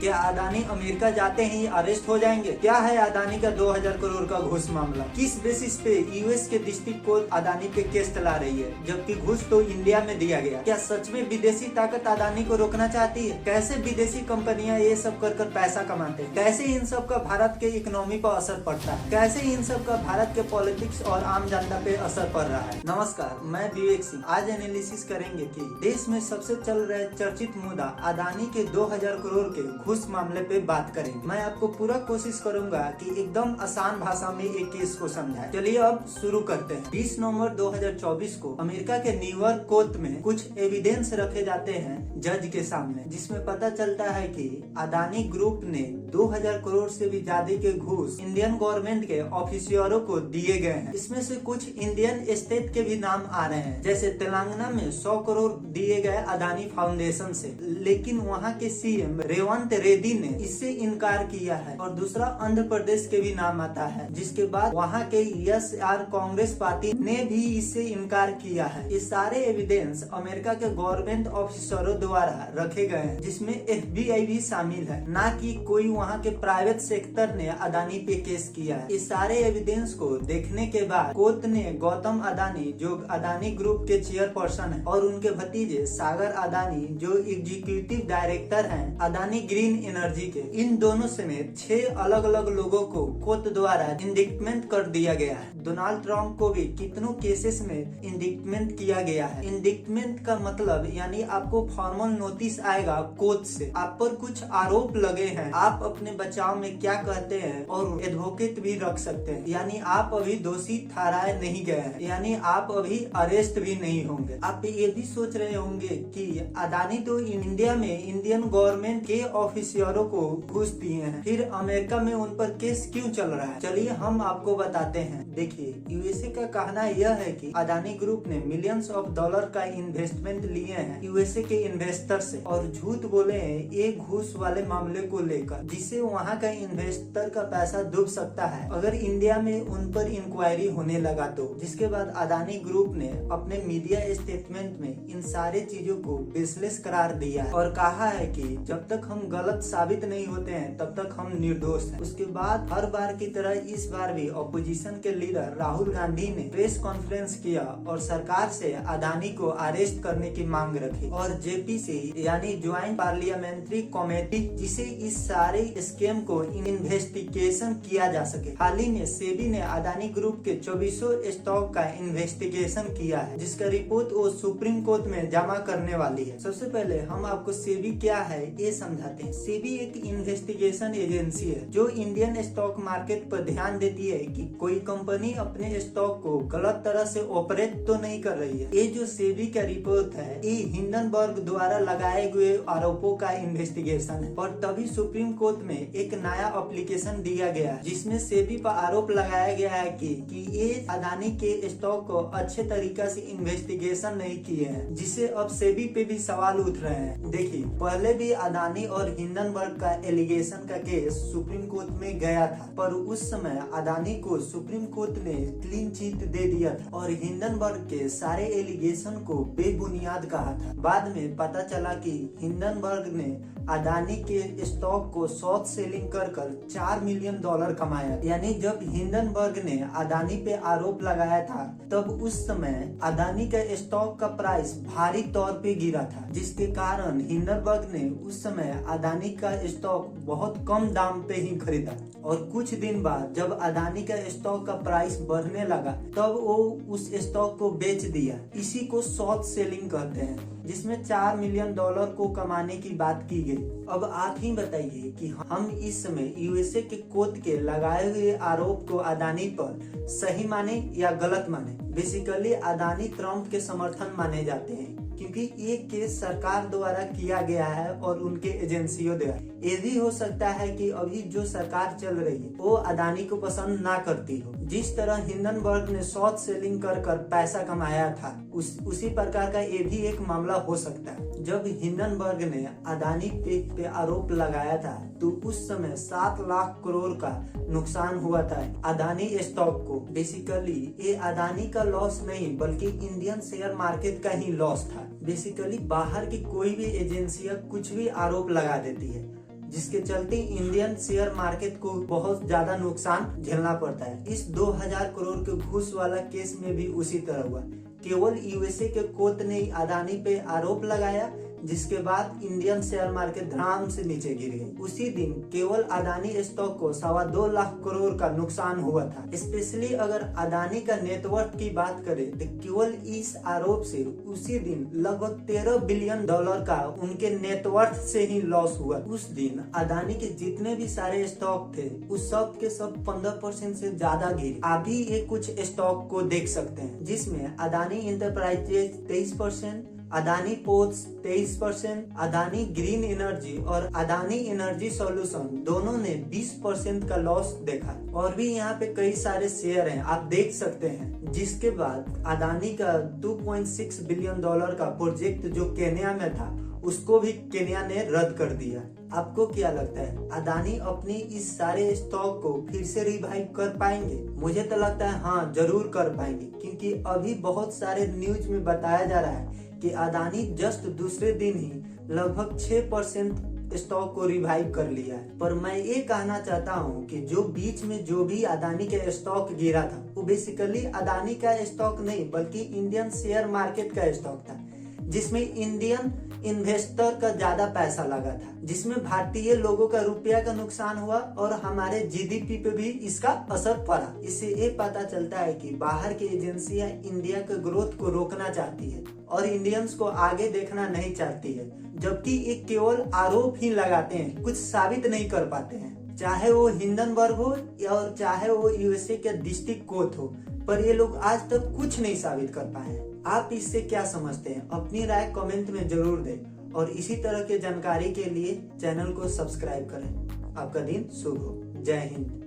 क्या अदानी अमेरिका जाते ही अरेस्ट हो जाएंगे? क्या है अदानी का 2000 करोड़ का घूस मामला? किस बेसिस पे यूएस के डिस्ट्रिक्ट कोर्ट अदानी पे केस चला रही है, जबकि घूस तो इंडिया में दिया गया? क्या सच में विदेशी ताकत अदानी को रोकना चाहती है? कैसे विदेशी कंपनियां ये सब कर पैसा कमाते हैं? कैसे इन सब का भारत के इकोनॉमी पर असर पड़ता है? कैसे इन सब का भारत के पॉलिटिक्स और आम जनता पे असर पड़ रहा है? नमस्कार, मैं विवेक सिंह। आज एनालिसिस करेंगे कि देश में सबसे चल रहे चर्चित मुद्दा अदानी के 2000 करोड़ के घूस मामले पे बात करेंगे। मैं आपको पूरा कोशिश करूंगा कि एकदम आसान भाषा में एक केस को समझाएं। चलिए अब शुरू करते हैं। 20 नवंबर 2024 को अमेरिका के न्यूयॉर्क कोर्ट में कुछ एविडेंस रखे जाते हैं जज के सामने, जिसमें पता चलता है कि अदानी ग्रुप ने 2000 करोड़ से भी ज्यादा के घूस इंडियन गवर्नमेंट के ऑफिसरों को दिए गए हैं। इसमें से कुछ इंडियन स्टेट के भी नाम आ रहे हैं, जैसे तेलंगाना में 100 करोड़ दिए गए अदानी फाउंडेशन से, लेकिन वहाँ के सीएम रेवंत रेड्डी ने इससे इनकार किया है। और दूसरा आंध्र प्रदेश के भी नाम आता है, जिसके बाद वहाँ के एसआर कांग्रेस पार्टी ने भी इससे इनकार किया है। ये सारे एविडेंस अमेरिका के गवर्नमेंट ऑफिसरों द्वारा रखे गए हैं, जिसमें एफबीआई भी शामिल है, ना कि कोई वहाँ के प्राइवेट सेक्टर ने अदानी पे केस किया है। इस सारे एविडेंस को देखने के बाद कोर्ट ने गौतम अदानी, जो अदानी ग्रुप के चेयरपर्सन है, और उनके भतीजे सागर अदानी, जो एग्जीक्यूटिव डायरेक्टर हैं अदानी ग्रीन एनर्जी के, इन दोनों समेत 6 अलग अलग लोगों को कोर्ट द्वारा इंडिक्टमेंट कर दिया गया है। डोनाल्ड ट्रंप को भी कितनों केसेस में इंडिक्टमेंट किया गया है। इंडिक्टमेंट का मतलब यानी आपको फॉर्मल नोटिस आएगा कोर्ट से, आप पर कुछ आरोप लगे हैं, आप अपने बचाव में क्या कहते हैं, और एडवोकेट भी रख सकते हैं, यानी आप अभी दोषी ठहराए नहीं गए हैं, यानी आप अभी अरेस्ट भी नहीं होंगे। आप ये भी सोच रहे होंगे कि अदानी तो इंडिया में इंडियन गवर्नमेंट के ऑफिसरों को घूस दिए हैं, फिर अमेरिका में उन पर केस क्यों चल रहा है? चलिए हम आपको बताते हैं। देखिए, यूएसए का कहना यह है कि अदानी ग्रुप ने मिलियंस ऑफ डॉलर का इन्वेस्टमेंट लिए हैं यूएसए के इन्वेस्टर से, और झूठ बोले हैं एक घूस वाले मामले को लेकर, जिससे वहाँ का इन्वेस्टर का पैसा डूब सकता है अगर इंडिया में उन पर इंक्वायरी होने लगा तो। जिसके बाद अदानी ग्रुप ने अपने मीडिया स्टेटमेंट में इन सारे चीजों को बेसलेस करार दिया है और कहा है कि जब तक हम गलत साबित नहीं होते हैं तब तक हम निर्दोष हैं। उसके बाद हर बार की तरह इस बार भी ऑपोजिशन के लीडर राहुल गांधी ने प्रेस कॉन्फ्रेंस किया और सरकार से अदानी को अरेस्ट करने की मांग रखी, और जेपीसी यानी ज्वाइंट पार्लियामेंट्री कमेटी, जिसे इस सारे स्कैम को इन्वेस्टिगेशन किया जा सके। हाल ही में सेबी ने अदानी ग्रुप के 2400 स्टॉक का इन्वेस्टिगेशन किया है, जिसका रिपोर्ट वो सुप्रीम कोर्ट में जमा करने वाली है। सबसे पहले हम आपको सेबी क्या है ये समझाते हैं। सेबी एक इन्वेस्टिगेशन एजेंसी है जो इंडियन स्टॉक मार्केट पर ध्यान देती है कि कोई कंपनी अपने स्टॉक को गलत तरह से ऑपरेट तो नहीं कर रही है। ये जो सेबी का रिपोर्ट है, ये हिंडनबर्ग द्वारा लगाए हुए आरोपों का इन्वेस्टिगेशन है, और तभी सुप्रीम कोर्ट में एक नया एप्लीकेशन दिया गया है, जिसमें सेबी पर आरोप लगाया गया है कि ये अदानी के स्टॉक को अच्छे तरीका से इन्वेस्टिगेशन नहीं किए हैं, जिससे अब सेबी पे भी सवाल उठ रहे हैं। देखिए, पहले भी अदानी और हिंडनबर्ग का एलिगेशन का केस सुप्रीम कोर्ट में गया था, पर उस समय अदानी को सुप्रीम कोर्ट ने क्लीन चिट दे दिया था और हिंडनबर्ग के सारे एलिगेशन को बेबुनियाद कहा था। बाद में पता चला कि हिंडनबर्ग ने अदानी के स्टॉक को शॉर्ट सेलिंग कर 4 मिलियन डॉलर कमाया। यानी जब हिंडनबर्ग ने अदानी पे आरोप लगाया था, तब उस समय अदानी का स्टॉक का प्राइस भारी तौर पे गिरा था, जिसके कारण हिंडनबर्ग ने उस समय अदानी का स्टॉक बहुत कम दाम पे ही खरीदा, और कुछ दिन बाद जब अदानी का स्टॉक का प्राइस बढ़ने लगा तब वो उस स्टॉक को बेच दिया। इसी को शॉर्ट सेलिंग कहते हैं, जिसमें 4 मिलियन डॉलर को कमाने की बात की गई। अब आप ही बताइए कि हम इस समय यूएसए के कोर्ट के लगाए हुए आरोप को अदानी पर सही माने या गलत माने? बेसिकली अदानी ट्रंप के समर्थन माने जाते हैं, क्योंकि ये केस सरकार द्वारा किया गया है और उनके एजेंसियों द्वारा। ये भी हो सकता है कि अभी जो सरकार चल रही है वो अदानी को पसंद ना करती हो। जिस तरह हिंडनबर्ग ने शॉर्ट सेलिंग कर पैसा कमाया था, उसी प्रकार का ये भी एक मामला हो सकता है। जब हिंडनबर्ग ने अदानी पे आरोप लगाया था, तो उस समय 7 लाख करोड़ का नुकसान हुआ था अदानी स्टॉक को। बेसिकली ये अदानी का लॉस नहीं, बल्कि इंडियन शेयर मार्केट का ही लॉस था। बेसिकली बाहर की कोई भी एजेंसियां कुछ भी आरोप लगा देती है, जिसके चलते इंडियन शेयर मार्केट को बहुत ज्यादा नुकसान झेलना पड़ता है। इस 2000 करोड़ के घूस वाला केस में भी उसी तरह हुआ। केवल यूएसए के कोर्ट ने अदानी पे आरोप लगाया, जिसके बाद इंडियन शेयर मार्केट धड़ाम से नीचे गिर गई। उसी दिन केवल अदानी स्टॉक को 2.25 लाख करोड़ का नुकसान हुआ था। स्पेशली अगर अदानी का नेटवर्थ की बात करें तो केवल इस आरोप से उसी दिन लगभग $13 बिलियन का उनके नेटवर्थ से ही लॉस हुआ। उस दिन अदानी के जितने भी सारे स्टॉक थे उस सब के सब 15% से ज्यादा गिरे। अभी ये कुछ स्टॉक को देख सकते हैं, जिसमें Adani enterprises 23%, Adani ports 23%, Adani green energy और अदानी एनर्जी सॉल्यूशन दोनों ने 20% का लॉस देखा। और भी यहाँ पे कई सारे शेयर हैं, आप देख सकते हैं। जिसके बाद अदानी का $2.6 बिलियन का प्रोजेक्ट जो केन्या में था उसको भी केन्या ने रद्द कर दिया। आपको क्या लगता है, अदानी अपनी इस सारे स्टॉक को फिर से रिवाइव कर पाएंगे? मुझे तो लगता है हाँ, जरूर कर पाएंगे, क्योंकि अभी बहुत सारे न्यूज में बताया जा रहा है कि अदानी जस्ट दूसरे दिन ही लगभग 6% स्टॉक को रिवाइव कर लिया है। पर मैं ये कहना चाहता हूँ कि जो बीच में जो भी अदानी के स्टॉक गिरा था वो बेसिकली अदानी का स्टॉक नहीं बल्कि इंडियन शेयर मार्केट का स्टॉक था, जिसमें इंडियन इन्वेस्टर का ज्यादा पैसा लगा था, जिसमें भारतीय लोगों का रुपया का नुकसान हुआ और हमारे जीडीपी पे भी इसका असर पड़ा। इससे ये पता चलता है कि बाहर की एजेंसियां इंडिया के ग्रोथ को रोकना चाहती है और इंडियंस को आगे देखना नहीं चाहती है, जबकि ये केवल आरोप ही लगाते हैं, कुछ साबित नहीं कर पाते हैं। चाहे वो हिंडनबर्ग हो और चाहे वो यूएसए के डिस्ट्रिक्ट कोर्ट हो, पर ये लोग आज तक कुछ नहीं साबित कर पाए हैं। आप इससे क्या समझते हैं? अपनी राय कमेंट में जरूर दें और इसी तरह के जानकारी के लिए चैनल को सब्सक्राइब करें। आपका दिन शुभ हो। जय हिंद।